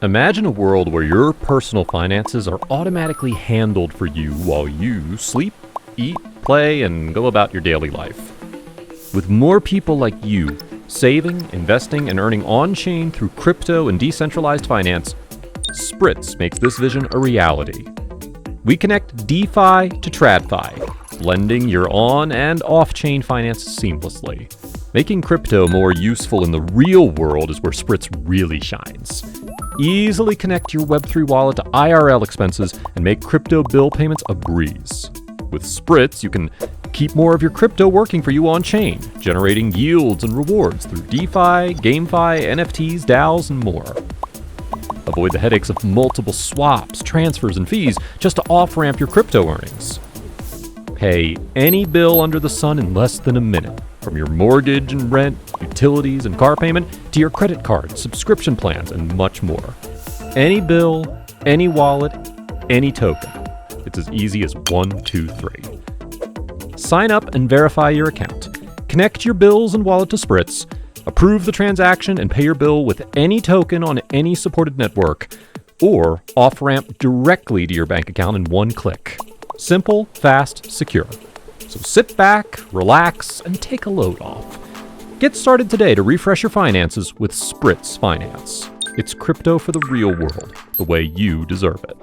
Imagine a world where your personal finances are automatically handled for you while you sleep, eat, play, and go about your daily life. With more people like you saving, investing, and earning on-chain through crypto and decentralized finance, Spritz makes this vision a reality. We connect DeFi to TradFi, blending your on- and off-chain finance seamlessly. Making crypto more useful in the real world is where Spritz really shines. Easily connect your Web3 wallet to IRL expenses and make crypto bill payments a breeze. With Spritz, you can keep more of your crypto working for you on-chain, generating yields and rewards through DeFi, GameFi, NFTs, DAOs, and more. Avoid the headaches of multiple swaps, transfers, and fees just to off-ramp your crypto earnings. Pay any bill under the sun in less than a minute, from your mortgage and rent, utilities and car payment, to your credit card, subscription plans, and much more. Any bill, any wallet, any token. It's as easy as 1, 2, 3. Sign up and verify your account. Connect your bills and wallet to Spritz. Approve the transaction and pay your bill with any token on any supported network, or off-ramp directly to your bank account in one click. Simple, fast, secure. So sit back, relax, and take a load off. Get started today to refresh your finances with Spritz Finance. It's crypto for the real world, the way you deserve it.